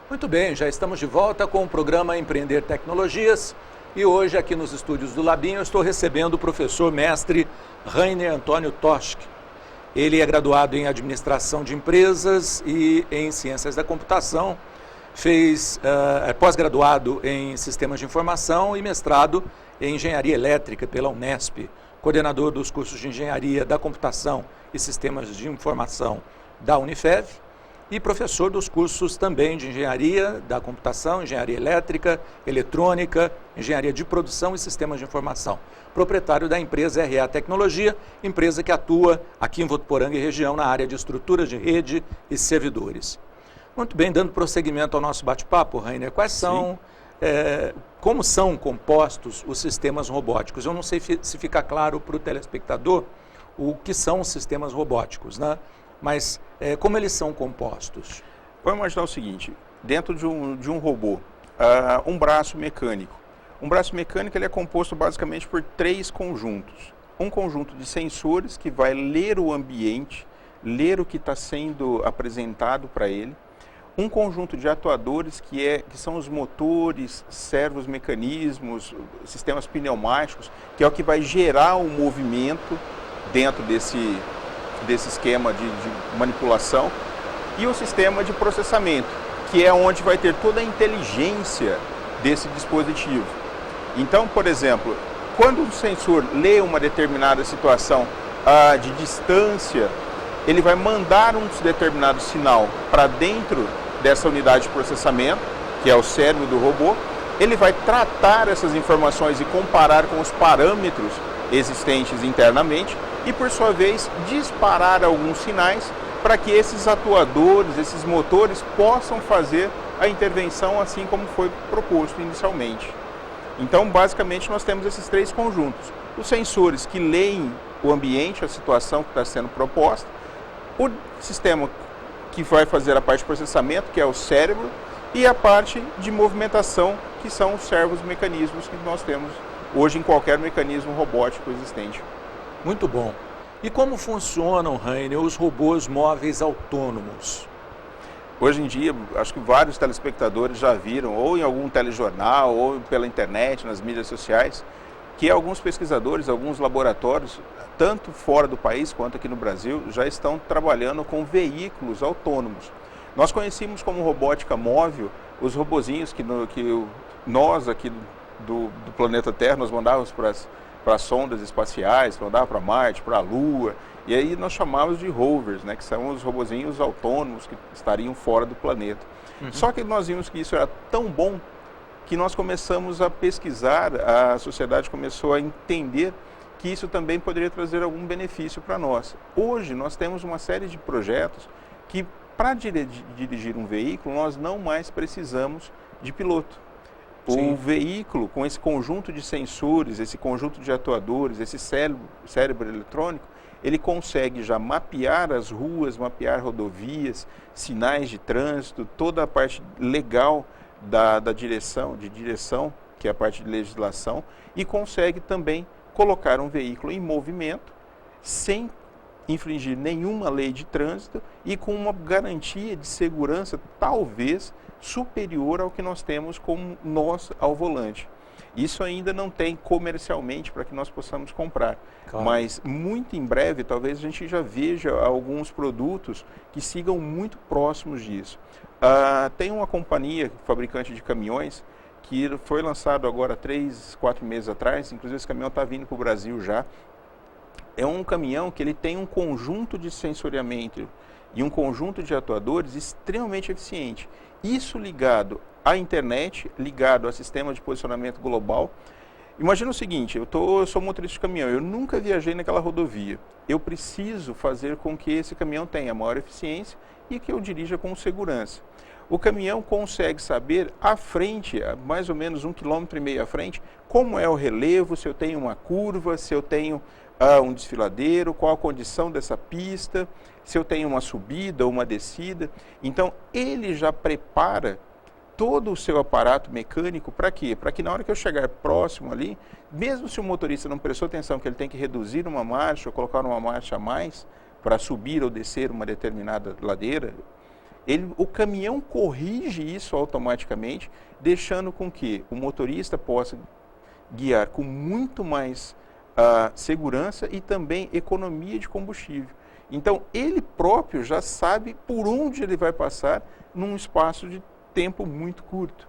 Muito bem, já estamos de volta com o programa Empreender Tecnologias e hoje aqui nos estúdios do Labinho eu estou recebendo o professor mestre Rainer Antônio Toschke. Ele é graduado em Administração de Empresas e em Ciências da Computação, é pós-graduado em Sistemas de Informação e mestrado em Engenharia Elétrica pela Unesp, coordenador dos cursos de Engenharia da Computação e Sistemas de Informação da Unifev, e professor dos cursos também de Engenharia da Computação, Engenharia Elétrica, Eletrônica, Engenharia de Produção e Sistemas de Informação. Proprietário da empresa RA Tecnologia, empresa que atua aqui em Votuporanga e região na área de estruturas de rede e servidores. Muito bem, dando prosseguimento ao nosso bate-papo, Rainer, como são compostos os sistemas robóticos? Eu não sei se fica claro para o telespectador o que são os sistemas robóticos, né? Mas como eles são compostos? Vamos imaginar o seguinte, dentro de um robô, um braço mecânico. Um braço mecânico ele é composto basicamente por três conjuntos. Um conjunto de sensores que vai ler o ambiente, ler o que está sendo apresentado para ele. Um conjunto de atuadores que são os motores, servos, mecanismos, sistemas pneumáticos, que é o que vai gerar o movimento dentro desse esquema de manipulação, e o sistema de processamento, que é onde vai ter toda a inteligência desse dispositivo. Então, por exemplo, quando um sensor lê uma determinada situação de distância, ele vai mandar um determinado sinal para dentro dessa unidade de processamento, que é o cérebro do robô. Ele vai tratar essas informações e comparar com os parâmetros existentes internamente e, por sua vez, disparar alguns sinais para que esses atuadores, esses motores, possam fazer a intervenção assim como foi proposto inicialmente. Então, basicamente, nós temos esses três conjuntos. Os sensores que leem o ambiente, a situação que está sendo proposta, o sistema que vai fazer a parte de processamento, que é o cérebro, e a parte de movimentação, que são os servos mecanismos que nós temos hoje em qualquer mecanismo robótico existente. Muito bom. E como funcionam, Rainer, os robôs móveis autônomos? Hoje em dia, acho que vários telespectadores já viram, ou em algum telejornal, ou pela internet, nas mídias sociais, que alguns pesquisadores, alguns laboratórios, tanto fora do país quanto aqui no Brasil, já estão trabalhando com veículos autônomos. Nós conhecemos como robótica móvel os robozinhos que nós aqui do planeta Terra, nós mandávamos para sondas espaciais, mandava para Marte, para a Lua, e aí nós chamávamos de rovers, né, que são os robozinhos autônomos que estariam fora do planeta. Só que nós vimos que isso era tão bom que nós começamos a pesquisar, a sociedade começou a entender que isso também poderia trazer algum benefício para nós. Hoje nós temos uma série de projetos que, para dirigir um veículo, nós não mais precisamos de piloto. Sim. O veículo, com esse conjunto de sensores, esse conjunto de atuadores, esse cérebro eletrônico, ele consegue já mapear as ruas, mapear rodovias, sinais de trânsito, toda a parte legal da direção, que é a parte de legislação, e consegue também colocar um veículo em movimento sem infringir nenhuma lei de trânsito e com uma garantia de segurança talvez superior ao que nós temos como nós ao volante. Isso ainda não tem comercialmente para que nós possamos comprar, claro. Mas muito em breve talvez a gente já veja alguns produtos que sigam muito próximos disso. Tem uma companhia fabricante de caminhões que foi lançado agora 3, 4 meses atrás, inclusive esse caminhão está vindo para o Brasil já. É um caminhão que ele tem um conjunto de sensoriamento e um conjunto de atuadores extremamente eficiente. Isso ligado à internet, ligado ao sistema de posicionamento global. Imagina o seguinte, eu sou motorista de caminhão, eu nunca viajei naquela rodovia. Eu preciso fazer com que esse caminhão tenha maior eficiência e que eu dirija com segurança. O caminhão consegue saber à frente, a mais ou menos 1,5 km à frente, como é o relevo, se eu tenho uma curva, se eu tenho um desfiladeiro, qual a condição dessa pista, se eu tenho uma subida ou uma descida. Então, ele já prepara todo o seu aparato mecânico para quê? Para que na hora que eu chegar próximo ali, mesmo se o motorista não prestou atenção que ele tem que reduzir uma marcha ou colocar uma marcha a mais para subir ou descer uma determinada ladeira, o caminhão corrige isso automaticamente, deixando com que o motorista possa guiar com muito mais segurança e também economia de combustível. Então, ele próprio já sabe por onde ele vai passar num espaço de tempo muito curto.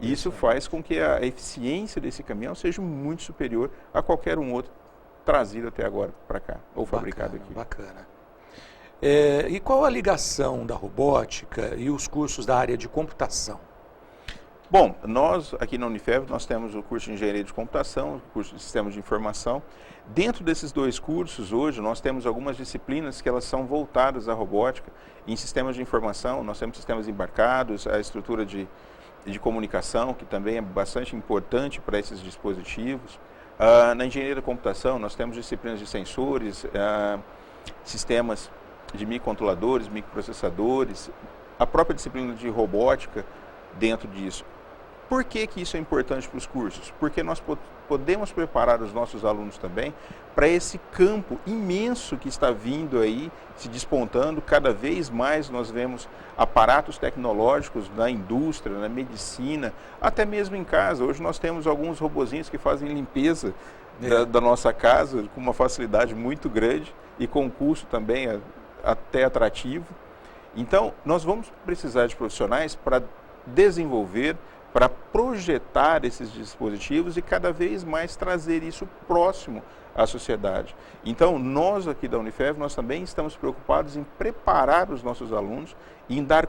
Isso faz com que a eficiência desse caminhão seja muito superior a qualquer um outro trazido até agora para cá, ou fabricado aqui. Bacana. E qual a ligação da robótica e os cursos da área de computação? Bom, nós aqui na Unifev, nós temos o curso de Engenharia de Computação, o curso de Sistemas de Informação. Dentro desses dois cursos, hoje, nós temos algumas disciplinas que elas são voltadas à robótica. Em Sistemas de Informação, nós temos sistemas embarcados, a estrutura de comunicação, que também é bastante importante para esses dispositivos. Na Engenharia da Computação, nós temos disciplinas de sensores, sistemas de microcontroladores, microprocessadores, a própria disciplina de robótica dentro disso. Por que isso é importante para os cursos? Porque nós podemos preparar os nossos alunos também para esse campo imenso que está vindo aí, se despontando. Cada vez mais nós vemos aparatos tecnológicos na indústria, na medicina, até mesmo em casa. Hoje nós temos alguns robozinhos que fazem limpeza da nossa casa com uma facilidade muito grande e com um custo também até atrativo. Então, nós vamos precisar de profissionais para desenvolver, para projetar esses dispositivos e cada vez mais trazer isso próximo à sociedade. Então, nós aqui da Unifev, nós também estamos preocupados em preparar os nossos alunos e em dar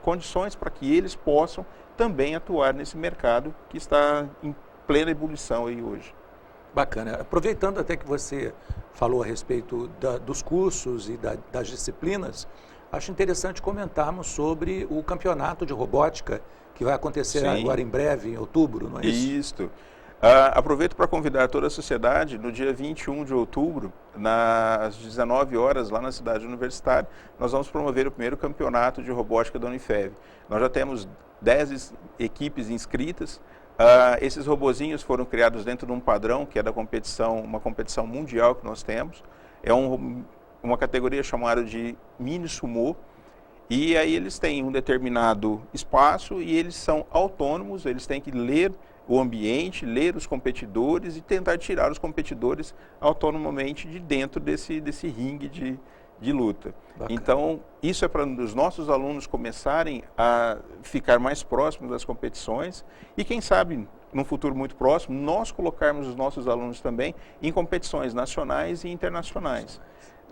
condições para que eles possam também atuar nesse mercado que está em plena ebulição aí hoje. Bacana. Aproveitando até que você falou a respeito dos cursos e das disciplinas, acho interessante comentarmos sobre o campeonato de robótica que vai acontecer agora em breve, em outubro, não é isso? Isso. Aproveito para convidar toda a sociedade, no dia 21 de outubro, às 19 horas, lá na cidade universitária, nós vamos promover o primeiro campeonato de robótica da Unifev. Nós já temos 10 equipes inscritas. Esses robozinhos foram criados dentro de um padrão, que é da competição, uma competição mundial que nós temos. É uma categoria chamada de mini sumô. E aí eles têm um determinado espaço e eles são autônomos, eles têm que ler o ambiente, ler os competidores e tentar tirar os competidores autonomamente de dentro desse ringue de luta. Bacana. Então, isso é para os nossos alunos começarem a ficar mais próximos das competições e, quem sabe, num futuro muito próximo, nós colocarmos os nossos alunos também em competições nacionais e internacionais.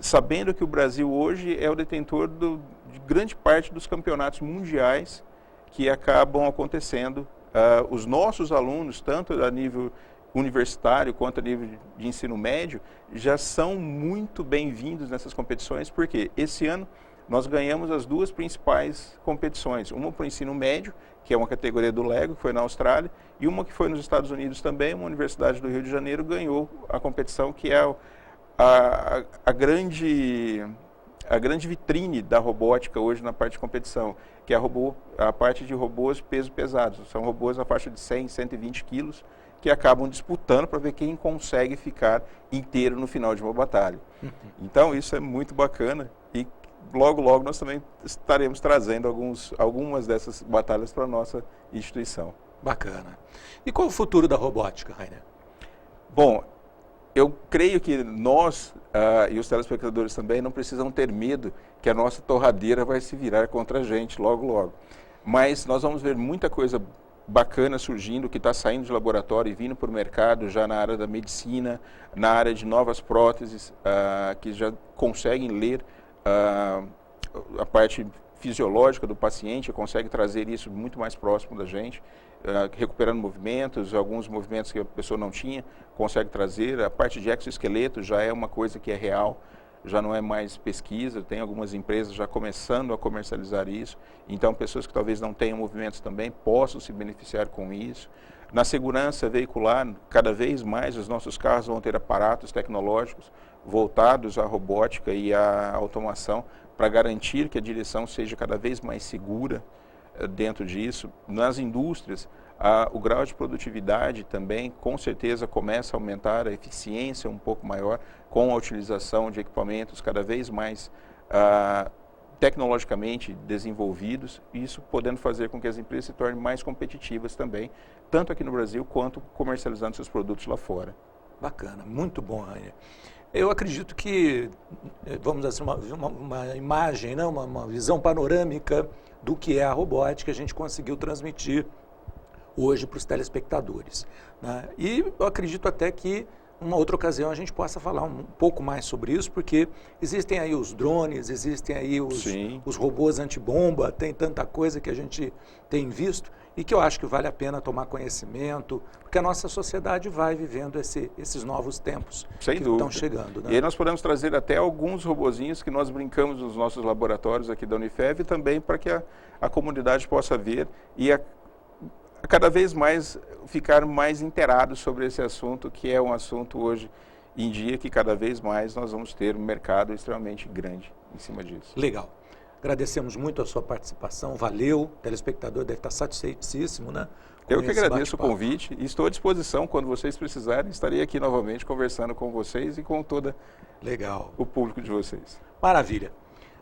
Sabendo que o Brasil hoje é o detentor de grande parte dos campeonatos mundiais que acabam acontecendo. Os nossos alunos, tanto a nível universitário quanto a nível de ensino médio, já são muito bem-vindos nessas competições, porque esse ano nós ganhamos as duas principais competições, uma para o ensino médio, que é uma categoria do LEGO, que foi na Austrália, e uma que foi nos Estados Unidos também, uma universidade do Rio de Janeiro ganhou a competição, que é a grande vitrine da robótica hoje na parte de competição, que é a parte de robôs peso pesados. São robôs na faixa de 100, 120 quilos, que acabam disputando para ver quem consegue ficar inteiro no final de uma batalha. Então, isso é muito bacana e logo, logo nós também estaremos trazendo algumas dessas batalhas para a nossa instituição. Bacana. E qual é o futuro da robótica, Rainer? Bom, eu creio que nós e os telespectadores também não precisam ter medo que a nossa torradeira vai se virar contra a gente logo, logo. Mas nós vamos ver muita coisa bacana surgindo, que está saindo de laboratório e vindo para o mercado já na área da medicina, na área de novas próteses, que já conseguem ler a parte fisiológica do paciente, consegue trazer isso muito mais próximo da gente, recuperando movimentos, alguns movimentos que a pessoa não tinha, consegue trazer. A parte de exoesqueleto já é uma coisa que é real, já não é mais pesquisa, tem algumas empresas já começando a comercializar isso, então pessoas que talvez não tenham movimentos também possam se beneficiar com isso. Na segurança veicular, cada vez mais os nossos carros vão ter aparatos tecnológicos voltados à robótica e à automação para garantir que a direção seja cada vez mais segura dentro disso. Nas indústrias, o grau de produtividade também, com certeza, começa a aumentar, a eficiência um pouco maior com a utilização de equipamentos cada vez mais tecnologicamente desenvolvidos, e isso podendo fazer com que as empresas se tornem mais competitivas também, tanto aqui no Brasil quanto comercializando seus produtos lá fora. Bacana, muito bom, Rainer. Eu acredito que, vamos dizer assim, uma imagem, né, uma visão panorâmica do que é a robótica, a gente conseguiu transmitir hoje para os telespectadores, né? E eu acredito até que uma outra ocasião a gente possa falar um pouco mais sobre isso, porque existem aí os drones, existem aí os robôs antibomba, tem tanta coisa que a gente tem visto e que eu acho que vale a pena tomar conhecimento, porque a nossa sociedade vai vivendo esses novos tempos que estão chegando, né? E aí nós podemos trazer até alguns robozinhos que nós brincamos nos nossos laboratórios aqui da Unifev também para que a comunidade possa ver e cada vez mais ficar mais inteirados sobre esse assunto, que é um assunto hoje em dia que cada vez mais nós vamos ter um mercado extremamente grande em cima disso. Legal. Agradecemos muito a sua participação, valeu, o telespectador deve estar satisfeitíssimo, né? Eu que agradeço o convite e estou à disposição, quando vocês precisarem, estarei aqui novamente conversando com vocês e com todo o público de vocês. Maravilha.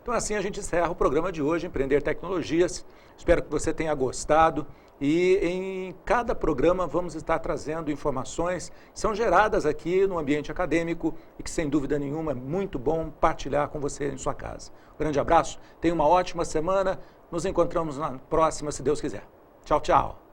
Então assim a gente encerra o programa de hoje, Empreender Tecnologias. Espero que você tenha gostado. E em cada programa vamos estar trazendo informações que são geradas aqui no ambiente acadêmico e que, sem dúvida nenhuma, é muito bom partilhar com você em sua casa. Um grande abraço, tenha uma ótima semana, nos encontramos na próxima, se Deus quiser. Tchau, tchau.